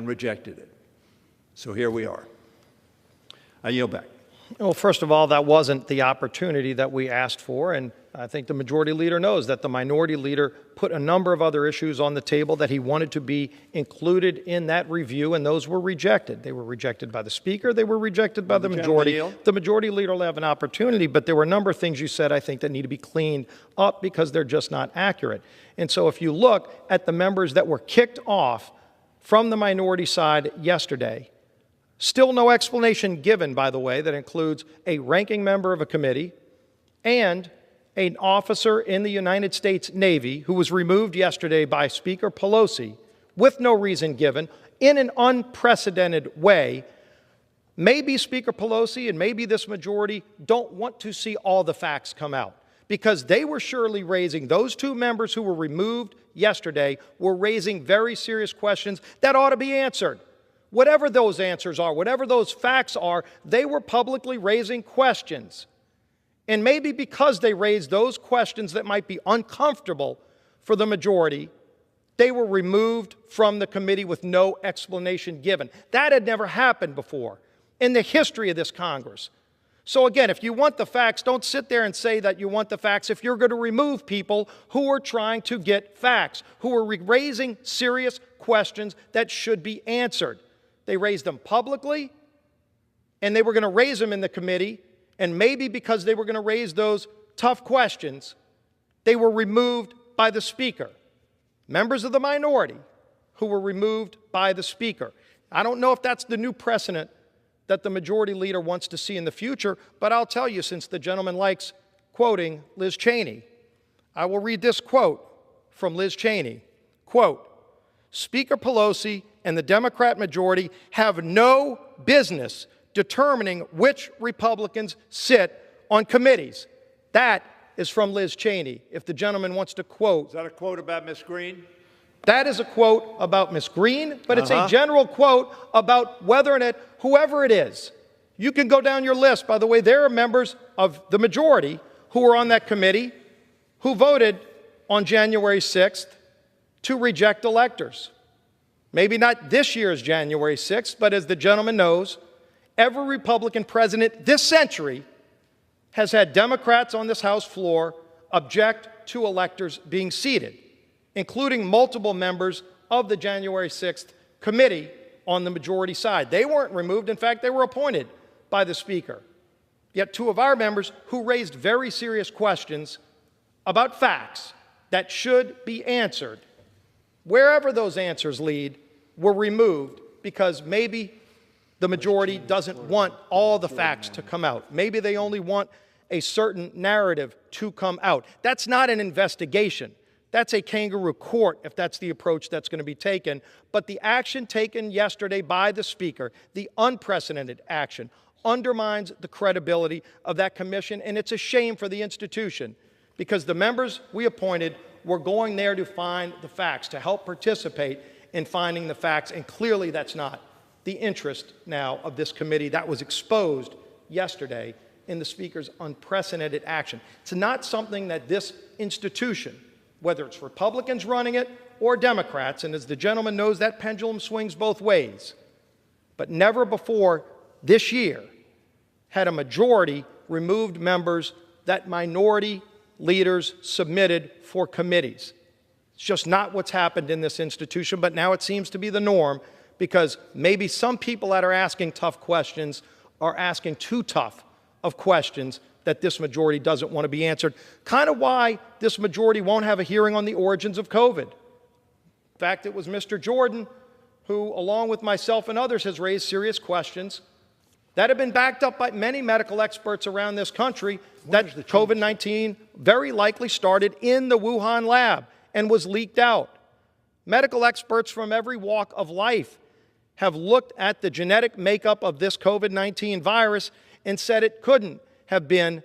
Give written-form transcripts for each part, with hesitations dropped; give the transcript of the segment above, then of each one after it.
and rejected it. So here we are. I yield back. Well, first of all, that wasn't the opportunity that we asked for, and I think the majority leader knows that the minority leader put a number of other issues on the table that he wanted to be included in that review, and those were rejected. They were rejected by the Speaker. They were rejected by the majority. The majority leader will have an opportunity, but there were a number of things you said, I think, that need to be cleaned up because they're just not accurate. And so if you look at the members that were kicked off from the minority side yesterday, still no explanation given, by the way, that includes a ranking member of a committee and an officer in the United States Navy who was removed yesterday by Speaker Pelosi with no reason given in an unprecedented way. Maybe Speaker Pelosi and maybe this majority don't want to see all the facts come out because they were surely raising, those two members who were removed yesterday were raising very serious questions that ought to be answered. Whatever those answers are, whatever those facts are, they were publicly raising questions. And maybe because they raised those questions that might be uncomfortable for the majority, they were removed from the committee with no explanation given. That had never happened before in the history of this Congress. So again, if you want the facts, don't sit there and say that you want the facts if you're going to remove people who are trying to get facts, who are raising serious questions that should be answered. They raised them publicly, and they were going to raise them in the committee, and maybe because they were going to raise those tough questions, they were removed by the Speaker. Members of the minority who were removed by the Speaker. I don't know if that's the new precedent that the majority leader wants to see in the future, but I'll tell you, since the gentleman likes quoting Liz Cheney, I will read this quote from Liz Cheney. Quote, "Speaker Pelosi and the Democrat majority have no business determining which Republicans sit on committees." That is from Liz Cheney, if the gentleman wants to quote. Is that a quote about Ms. Green? That is a quote about Ms. Green, but it's a general quote about whether or not, whoever it is. You can go down your list. By the way, there are members of the majority who were on that committee who voted on January 6th to reject electors. Maybe not this year's January 6th, but as the gentleman knows, every Republican president this century has had Democrats on this House floor object to electors being seated, including multiple members of the January 6th committee on the majority side. They weren't removed. In fact, they were appointed by the Speaker. Yet two of our members who raised very serious questions about facts that should be answered, wherever those answers lead, were removed because maybe the majority doesn't want all the facts to come out. Maybe they only want a certain narrative to come out. That's not an investigation. That's a kangaroo court if that's the approach that's going to be taken. But the action taken yesterday by the Speaker, the unprecedented action, undermines the credibility of that commission, and it's a shame for the institution because the members we appointed were going there to find the facts, to help participate in finding the facts, and clearly that's not the interest now of this committee. That was exposed yesterday in the Speaker's unprecedented action. It's not something that this institution, whether it's Republicans running it or Democrats, and as the gentleman knows, that pendulum swings both ways, but never before this year had a majority removed members that minority leaders submitted for committees. It's just not what's happened in this institution, but now it seems to be the norm because maybe some people that are asking tough questions are asking too tough of questions that this majority doesn't want to be answered. Kind of why this majority won't have a hearing on the origins of COVID. In fact, it was Mr. Jordan who, along with myself and others, has raised serious questions that have been backed up by many medical experts around this country that COVID-19 very likely started in the Wuhan lab and was leaked out. Medical experts from every walk of life have looked at the genetic makeup of this COVID-19 virus and said it couldn't have been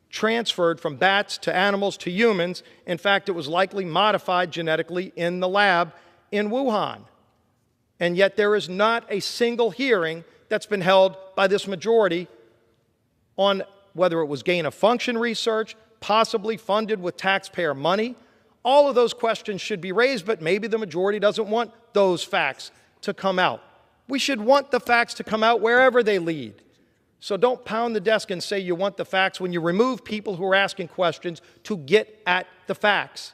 transferred from bats to animals to humans. In fact, it was likely modified genetically in the lab in Wuhan. And yet there is not a single hearing that's been held by this majority on whether it was gain-of-function research, possibly funded with taxpayer money. All of those questions should be raised, but maybe the majority doesn't want those facts to come out. We should want the facts to come out wherever they lead. So don't pound the desk and say you want the facts when you remove people who are asking questions to get at the facts.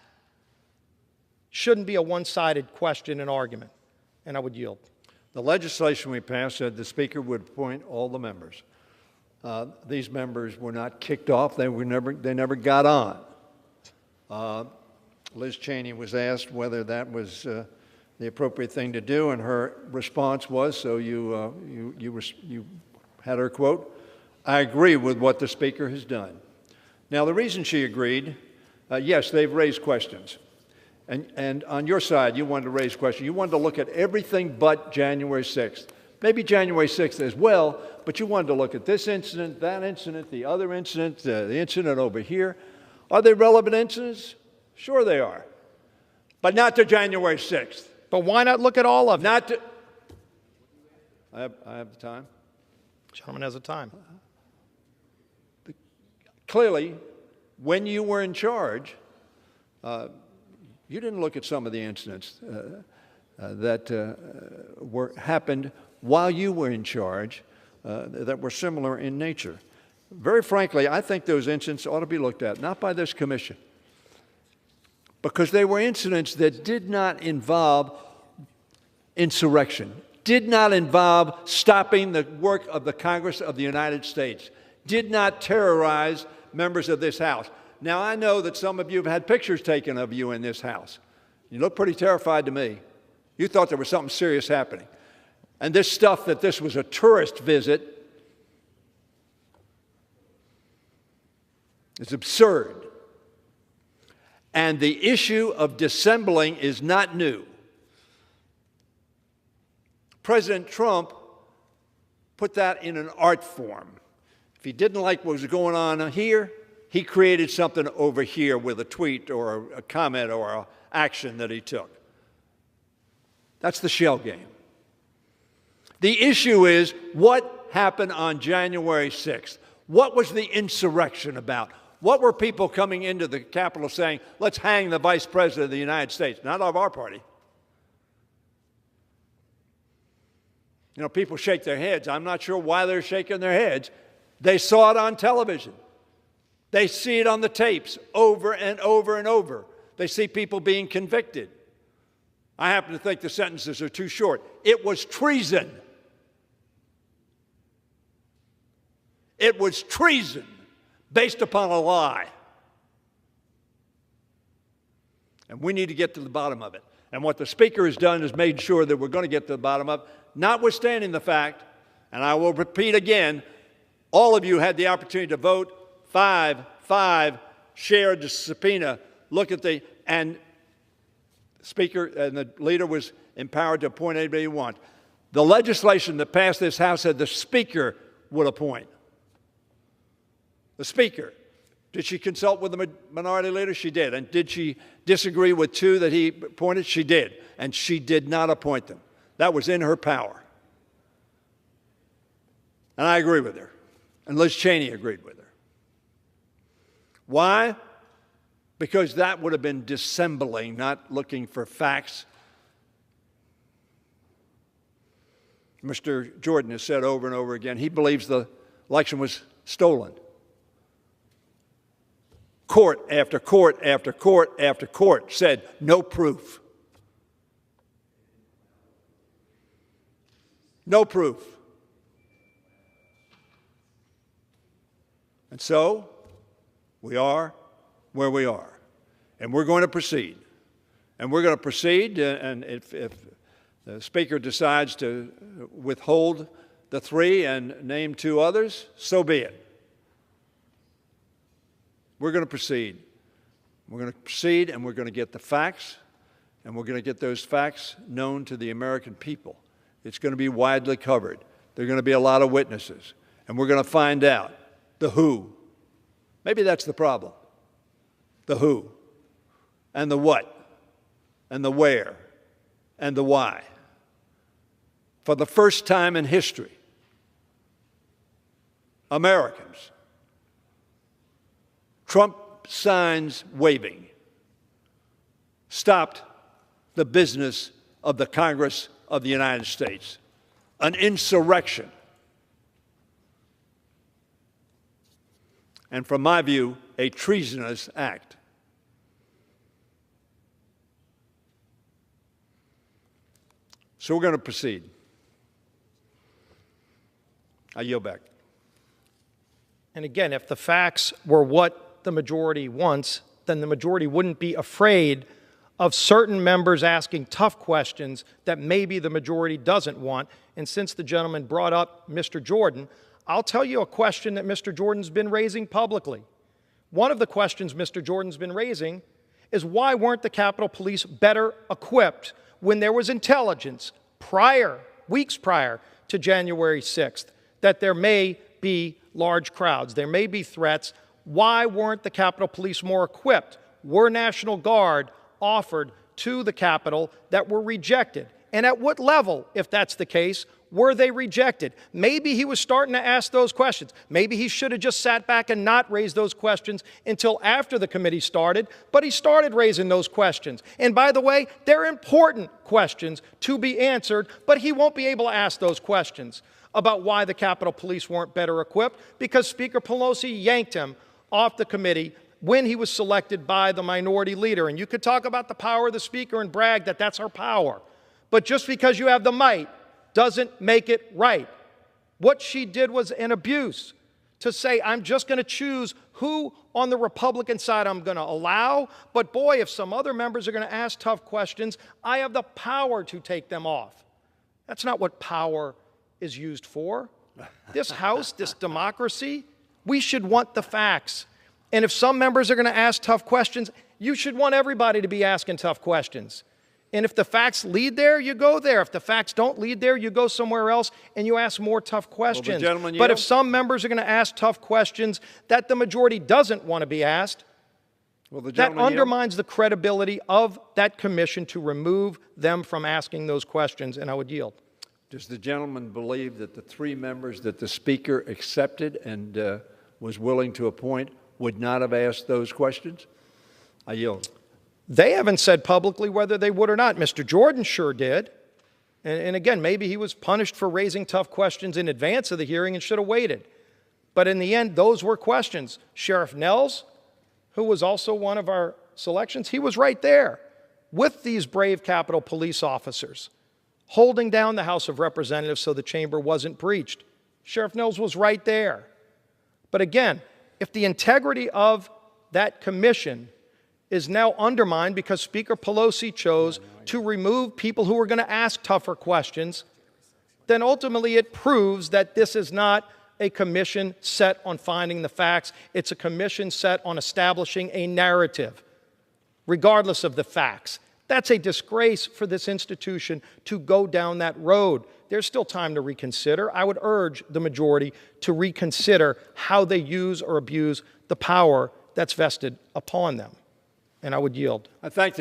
Shouldn't be a one-sided question and argument. And I would yield. The legislation we passed said the Speaker would appoint all the members. These members were not kicked off. They never got on. Liz Cheney was asked whether that was the appropriate thing to do, and her response was, so you had her quote, "I agree with what the Speaker has done." Now, the reason she agreed, yes, they've raised questions. And on your side, you wanted to raise questions. You wanted to look at everything but January 6th. Maybe January 6th as well, but you wanted to look at this incident, that incident, the other incident, the incident over here. Are they relevant incidents? Sure they are. But not to January 6th. But why not look at all of it? Not to... I have the time. Gentleman has the time. Clearly, when you were in charge, you didn't look at some of the incidents that happened while you were in charge that were similar in nature. Very frankly, I think those incidents ought to be looked at, not by this commission, because they were incidents that did not involve insurrection, did not involve stopping the work of the Congress of the United States, did not terrorize members of this House. Now, I know that some of you have had pictures taken of you in this House. You look pretty terrified to me. You thought there was something serious happening. And this stuff that this was a tourist visit is absurd. And the issue of dissembling is not new. President Trump put that in an art form. If he didn't like what was going on here, he created something over here with a tweet or a comment or an action that he took. That's the shell game. The issue is what happened on January 6th. What was the insurrection about? What were people coming into the Capitol saying, let's hang the Vice President of the United States? Not of our party. You know, people shake their heads. I'm not sure why they're shaking their heads. They saw it on television. They see it on the tapes over and over and over. They see people being convicted. I happen to think the sentences are too short. It was treason. It was treason based upon a lie. And we need to get to the bottom of it. And what the Speaker has done is made sure that we're going to get to the bottom of it, notwithstanding the fact, and I will repeat again, all of you had the opportunity to vote. 5 shared the subpoena. Look at and the Speaker and the leader was empowered to appoint anybody he wants. The legislation that passed this House said the Speaker would appoint. The Speaker. Did she consult with the minority leader? She did. And did she disagree with 2 that he appointed? She did. And she did not appoint them. That was in her power. And I agree with her. And Liz Cheney agreed with her. Why? Because that would have been dissembling, not looking for facts. Mr. Jordan has said over and over again, he believes the election was stolen. Court after court after court after court said no proof. No proof. And so, we are where we are, and we're going to proceed. And we're going to proceed, and if the Speaker decides to withhold the 3 and name 2 others, so be it. We're going to proceed. We're going to proceed, and we're going to get the facts, and we're going to get those facts known to the American people. It's going to be widely covered. There are going to be a lot of witnesses, and we're going to find out the who. Maybe that's the problem. The who, and the what, and the where, and the why. For the first time in history, Americans, Trump signs waving, stopped the business of the Congress of the United States, an insurrection. And from my view, a treasonous act. So we're going to proceed. I yield back. And again, if the facts were what the majority wants, then the majority wouldn't be afraid of certain members asking tough questions that maybe the majority doesn't want. And since the gentleman brought up Mr. Jordan, I'll tell you a question that Mr. Jordan's been raising publicly. One of the questions Mr. Jordan's been raising is why weren't the Capitol Police better equipped when there was intelligence weeks prior to January 6th, that there may be large crowds, there may be threats. Why weren't the Capitol Police more equipped? Were National Guard offered to the Capitol that were rejected? And at what level, if that's the case, were they rejected? Maybe he was starting to ask those questions. Maybe he should have just sat back and not raised those questions until after the committee started, but he started raising those questions. And by the way, they're important questions to be answered, but he won't be able to ask those questions about why the Capitol Police weren't better equipped because Speaker Pelosi yanked him off the committee when he was selected by the minority leader. And you could talk about the power of the Speaker and brag that that's her power. But just because you have the might doesn't make it right. What she did was an abuse to say, I'm just going to choose who on the Republican side I'm going to allow, but boy, if some other members are going to ask tough questions, I have the power to take them off. That's not what power is used for. This House, this democracy, we should want the facts. And if some members are going to ask tough questions, you should want everybody to be asking tough questions. And if the facts lead there, you go there. If the facts don't lead there, you go somewhere else and you ask more tough questions. But if some members are going to ask tough questions that the majority doesn't want to be asked, that undermines the credibility of that commission to remove them from asking those questions, and I would yield. Does the gentleman believe that the 3 members that the Speaker accepted and was willing to appoint would not have asked those questions? I yield. They haven't said publicly whether they would or not. Mr. Jordan sure did. And again, maybe he was punished for raising tough questions in advance of the hearing and should have waited. But in the end, those were questions. Sheriff Nels, who was also one of our selections, he was right there with these brave Capitol Police officers, holding down the House of Representatives so the chamber wasn't breached. Sheriff Nels was right there. But again, if the integrity of that commission is now undermined because Speaker Pelosi chose to remove people who were going to ask tougher questions, then ultimately it proves that this is not a commission set on finding the facts. It's a commission set on establishing a narrative, regardless of the facts. That's a disgrace for this institution to go down that road. There's still time to reconsider. I would urge the majority to reconsider how they use or abuse the power that's vested upon them. And I would yield. I thank the